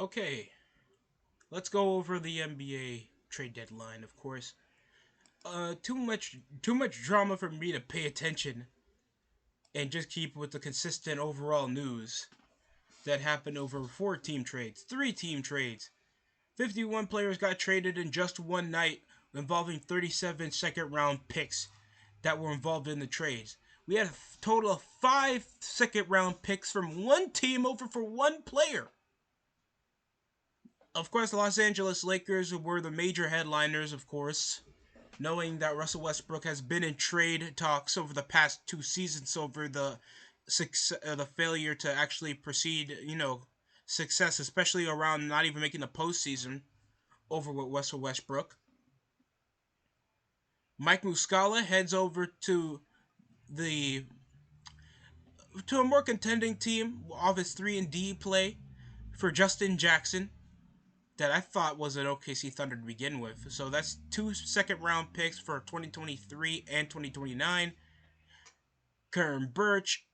Okay, let's go over the NBA trade deadline. Of course, too much drama for me to pay attention and just keep with the consistent overall news that happened over four team trades, three team trades. 51 players got traded in just one night, involving 37 second round picks that were involved in the trades. We had a total of 5 second round picks from one team over for one player. Of course, the Los Angeles Lakers were the major headliners, of course, knowing that Russell Westbrook has been in trade talks over the past 2 seasons over the failure to actually proceed, success, especially around not even making the postseason over with Russell Westbrook. Mike Muscala heads over the to a more contending team of his 3-and-D play for Justin Jackson that I thought was an OKC Thunder to begin with. So that's 2 second round picks for 2023 and 2029. Kern Birch,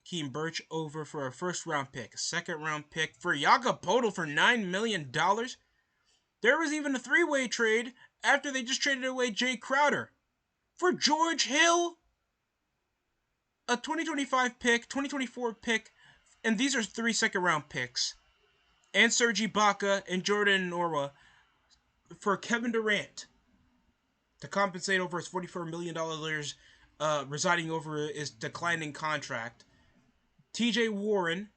Keem Birch over for a first round pick, a second round pick for Jakob Poeltl for $9 million. There was even a three-way trade after they just traded away Jay Crowder for George Hill, a 2025 pick, 2024 pick, and these are 3 second round picks, and Serge Ibaka and Jordan Norwa for Kevin Durant to compensate over his $44 million residing over his declining contract. TJ Warren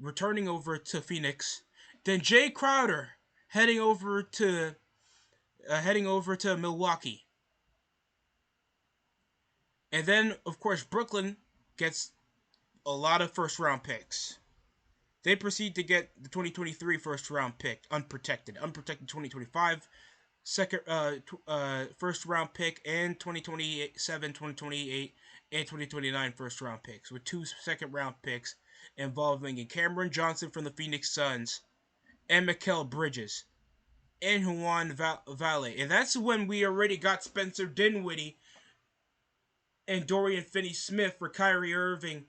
returning over to Phoenix. Then Jay Crowder heading over to Milwaukee. And then, of course, Brooklyn gets a lot of first round picks. They proceed to get the 2023 first round pick, unprotected 2025 first round pick, and 2027, 2028, and 2029 first round picks, with 2 second round picks involving Cameron Johnson from the Phoenix Suns and Mikal Bridges and Juan Valle. And that's when we already got Spencer Dinwiddie and Dorian Finney-Smith for Kyrie Irving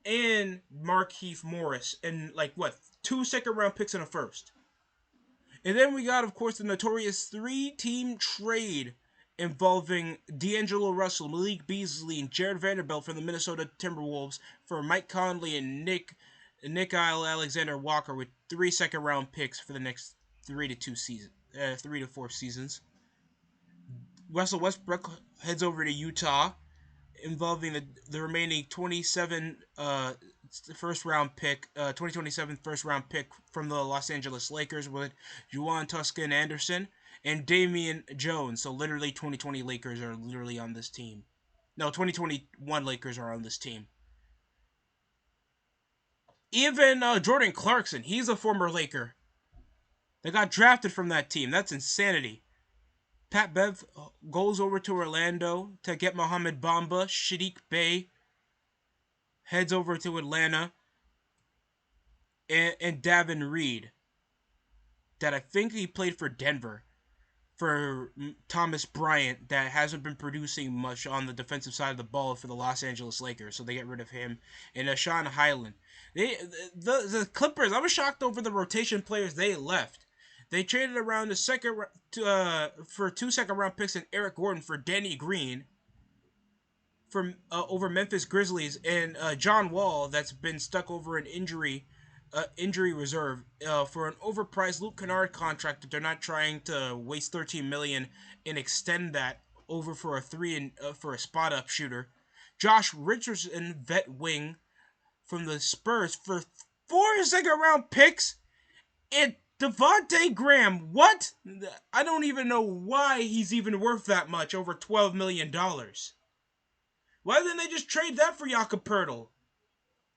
and Markieff Morris, and 2 second round picks and a first. And then we got, of course, the notorious three-team trade involving D'Angelo Russell, Malik Beasley, and Jared Vanderbilt from the Minnesota Timberwolves for Mike Conley and Nick Alexander Walker, with 3 second round picks for the next 3 to 4 seasons. Russell Westbrook heads over to Utah, involving the remaining 27 first round pick, 2027 first round pick from the Los Angeles Lakers, with Juwan Toscan Anderson and Damian Jones. So literally 2020 Lakers are literally on this team. No, 2021 Lakers are on this team. Even Jordan Clarkson, he's a former Laker. They got drafted from that team. That's insanity. Pat Bev goes over to Orlando to get Mohamed Bamba. Shadiq Bey heads over to Atlanta. And Davin Reed, that I think he played for Denver, for Thomas Bryant, that hasn't been producing much on the defensive side of the ball for the Los Angeles Lakers, so they get rid of him. And Sean Highland. The Clippers, I was shocked over the rotation players they left. They traded around for 2 second round picks and Eric Gordon for Danny Green from over Memphis Grizzlies, and John Wall, that's been stuck over an injury reserve for an overpriced Luke Kennard contract that they're not trying to waste $13 million and extend that over for a spot up shooter. Josh Richardson, vet wing from the Spurs, for 4 second round picks, and Devontae Graham. What? I don't even know why he's even worth that much, over $12 million. Why didn't they just trade that for Jakob Poeltl?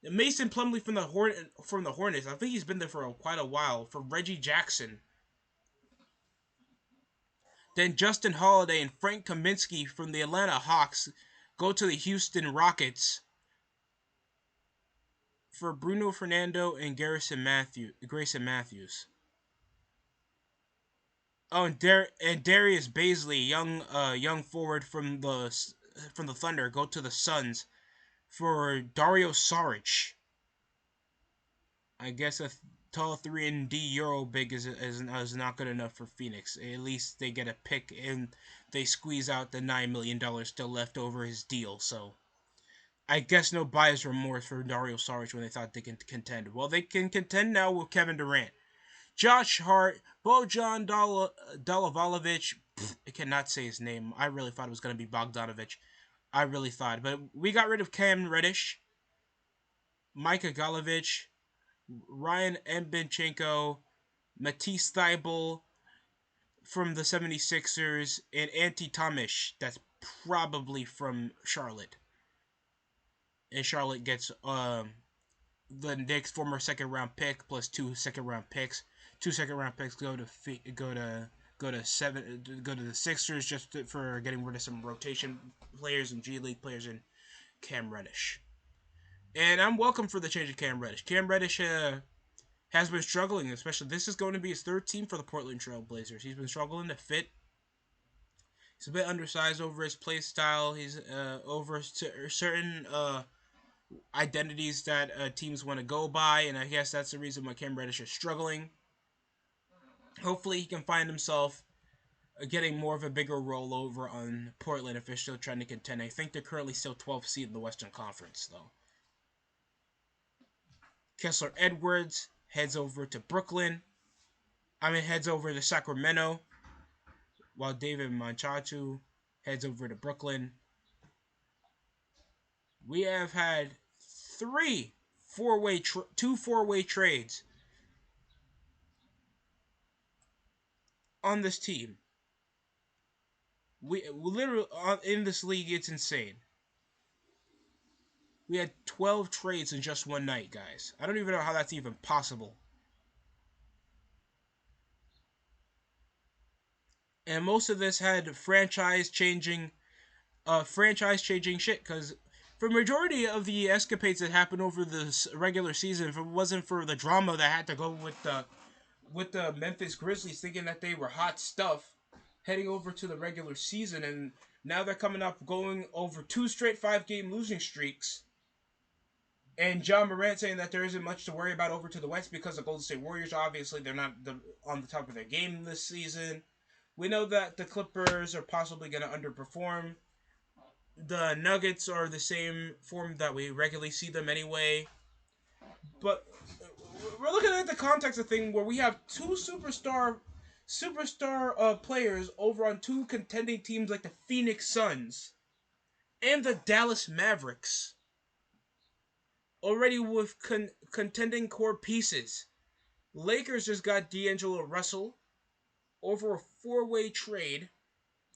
Mason Plumlee from the Hornets. I think he's been there for quite a while. For Reggie Jackson. Then Justin Holiday and Frank Kaminsky from the Atlanta Hawks go to the Houston Rockets for Bruno Fernando and Grayson Matthews. Oh, and Darius Bazley, young forward from the Thunder, go to the Suns for Dario Saric. I guess tall 3 and D Euro big is not good enough for Phoenix. At least they get a pick and they squeeze out the $9 million still left over his deal. So I guess no buyer's remorse for Dario Saric when they thought they can contend. Well, they can contend now with Kevin Durant, Josh Hart, Bojan Dolovalovich. I cannot say his name. I really thought it was going to be Bogdanovich. I really thought. But we got rid of Cam Reddish, Micah Golovich, Ryan Mbenchenko, Matisse Thybulle from the 76ers, and Ante Tomish, that's probably from Charlotte. And Charlotte gets the Knicks' former second round pick plus 2 second round picks. 2 second round picks go to the Sixers just for getting rid of some rotation players and G League players and Cam Reddish. And I'm welcome for the change of Cam Reddish. Cam Reddish has been struggling, especially this is going to be his third team for the Portland Trail Blazers. He's been struggling to fit. He's a bit undersized over his play style. He's over certain identities that teams want to go by, and I guess that's the reason why Cam Reddish is struggling. Hopefully, he can find himself getting more of a bigger role over on Portland if they're still trying to contend. I think they're currently still 12th seed in the Western Conference, though. Kessler Edwards heads over to heads over to Sacramento, while David Manchatu heads over to Brooklyn. We have had two four-way trades on this team. We literally in this league, it's insane. We had 12 trades in just one night, guys. I don't even know how that's even possible. And most of this had franchise changing shit, because for majority of the escapades that happened over the regular season, if it wasn't for the drama that had to go with the Memphis Grizzlies thinking that they were hot stuff heading over to the regular season, and now they're coming up going over 2 straight 5-game losing streaks, and Ja Morant saying that there isn't much to worry about over to the West because the Golden State Warriors, obviously, they're not on the top of their game this season. We know that the Clippers are possibly going to underperform. The Nuggets are the same form that we regularly see them anyway. But we're looking at the context of thing where we have two superstar players over on two contending teams like the Phoenix Suns and the Dallas Mavericks, already with contending core pieces. Lakers just got D'Angelo Russell over a 4-way trade,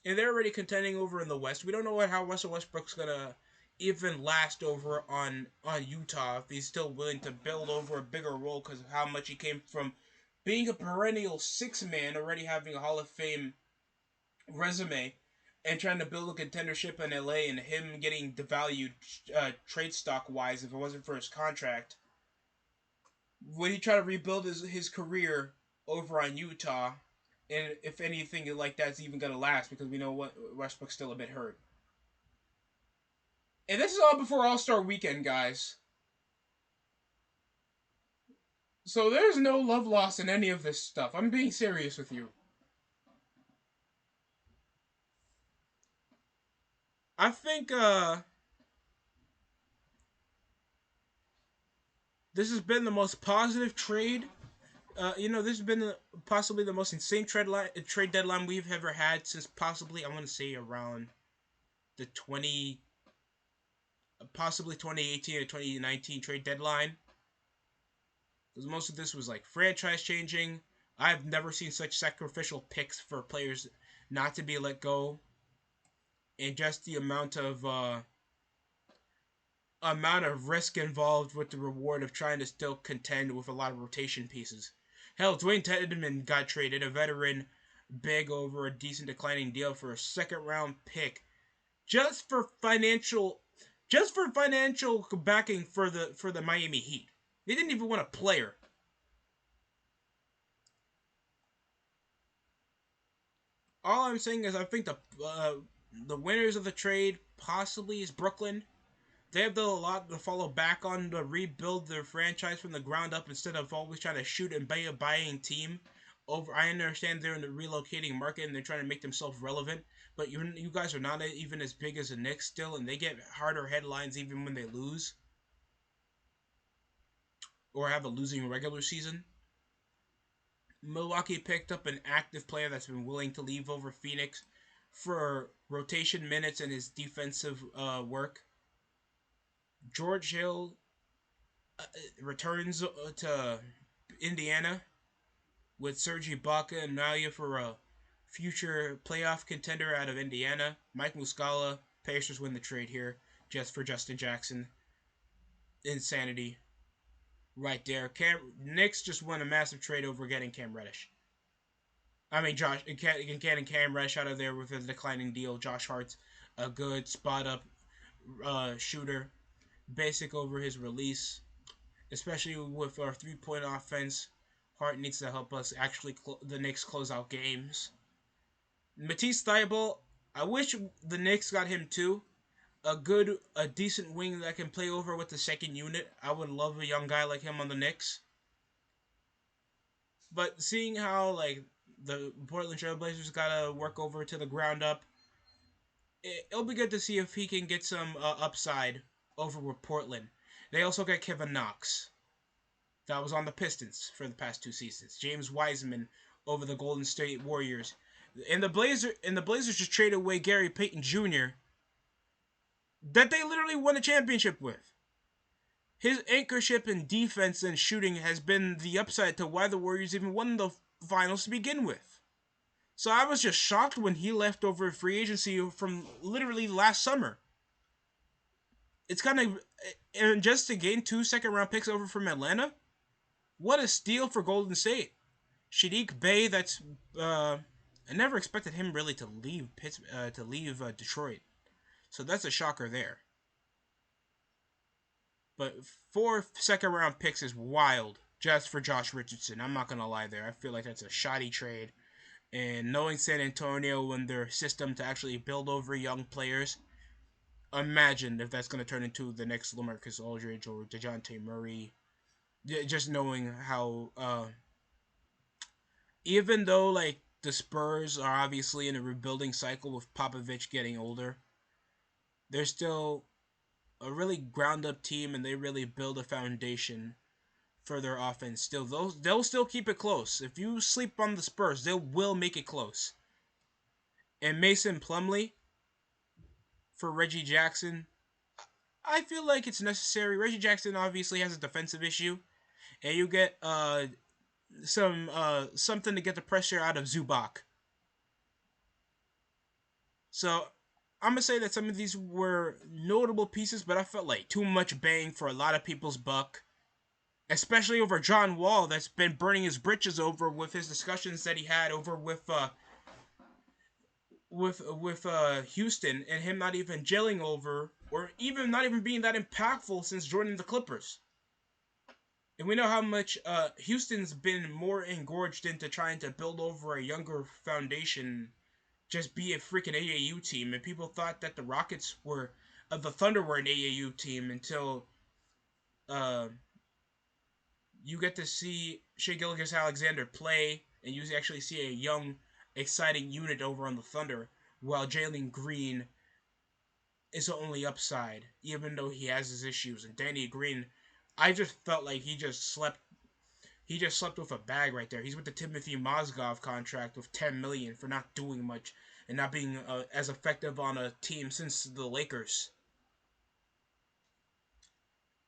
and they're already contending over in the West. We don't know how Russell Westbrook's gonna even last over on Utah if he's still willing to build over a bigger role because of how much he came from being a perennial 6-man, already having a Hall of Fame resume, and trying to build a contendership in LA, and him getting devalued trade stock wise if it wasn't for his contract. Would he try to rebuild his career over on Utah? And if anything like that's even gonna last, because we know what Westbrook's still a bit hurt. And this is all before All-Star Weekend, guys. So there's no love lost in any of this stuff. I'm being serious with you. I think this has been the most positive trade. This has been possibly the most insane trade deadline we've ever had since possibly, I want to say, around the possibly 2018 or 2019 trade deadline. Because most of this was like franchise changing. I've never seen such sacrificial picks for players not to be let go, and just the amount of risk involved with the reward of trying to still contend with a lot of rotation pieces. Hell, Dwayne Tedman got traded, a veteran big, over a decent declining deal for a second round pick, just for financial backing for the Miami Heat. They didn't even want a player. All I'm saying is I think the winners of the trade possibly is Brooklyn. They have a lot to follow back on to rebuild their franchise from the ground up instead of always trying to shoot and buy a buying team. Over, I understand they're in the relocating market and they're trying to make themselves relevant, but you guys are not even as big as the Knicks still, and they get harder headlines even when they lose or have a losing regular season. Milwaukee picked up an active player that's been willing to leave over Phoenix for rotation minutes and his defensive work. George Hill returns to Indiana with Serge Ibaka and Malia for a future playoff contender out of Indiana. Mike Muscala, Pacers win the trade here just for Justin Jackson. Insanity right there. Knicks just won a massive trade over getting Cam Reddish. I mean, getting Cam Reddish out of there with a declining deal. Josh Hart's a good spot up shooter. Basic over his release, especially with our 3-point offense. Hart needs to help us actually the Knicks close out games. Matisse Thybulle, I wish the Knicks got him too. A decent wing that can play over with the second unit. I would love a young guy like him on the Knicks. But seeing how like the Portland Trailblazers gotta work over to the ground up, it'll be good to see if he can get some upside over with Portland. They also got Kevin Knox, that was on the Pistons for the past 2 seasons. James Wiseman over the Golden State Warriors. And the Blazers just traded away Gary Payton Jr. that they literally won a championship with. His anchorship in defense and shooting has been the upside to why the Warriors even won the finals to begin with. So I was just shocked when he left over free agency from literally last summer. It's kind of, and just to gain 2 second-round picks over from Atlanta, what a steal for Golden State. Saddiq Bey, that's I never expected him really to leave Detroit, so that's a shocker there. But 4 second-round picks is wild just for Josh Richardson. I'm not gonna lie there. I feel like that's a shoddy trade. And knowing San Antonio and their system to actually build over young players, imagine if that's gonna turn into the next LaMarcus Aldridge or DeJounte Murray. Just knowing how even though like the Spurs are obviously in a rebuilding cycle with Popovich getting older, they're still a really ground up team and they really build a foundation for their offense. Still, they'll still keep it close. If you sleep on the Spurs, they will make it close. And Mason Plumlee for Reggie Jackson, I feel like it's necessary. Reggie Jackson obviously has a defensive issue, and you get something to get the pressure out of Zubac. So I'm gonna say that some of these were notable pieces, but I felt like too much bang for a lot of people's buck, especially over John Wall, that's been burning his britches over with his discussions that he had over with Houston and him not even gelling over or even not even being that impactful since joining the Clippers. And we know how much Houston's been more engorged into trying to build over a younger foundation, just be a freaking AAU team. And people thought that the Rockets were, the Thunder were an AAU team until uh, you get to see Shai Gilgeous-Alexander play, and you actually see a young, exciting unit over on the Thunder, while Jalen Green is the only upside, even though he has his issues. And Danny Green, I just felt like he just slept. He just slept with a bag right there. He's with the Timothy Mozgov contract with $10 million for not doing much and not being as effective on a team since the Lakers.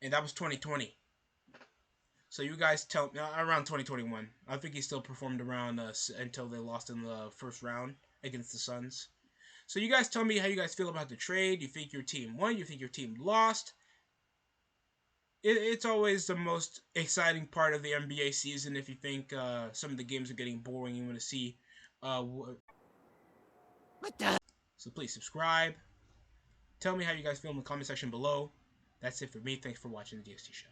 And that was 2020. So you guys tell me around 2021. I think he still performed around until they lost in the first round against the Suns. So you guys tell me how you guys feel about the trade. You think your team won? You think your team lost? It's always the most exciting part of the NBA season. If you think some of the games are getting boring, you want to see. What the? So please subscribe. Tell me how you guys feel in the comment section below. That's it for me. Thanks for watching the DST Show.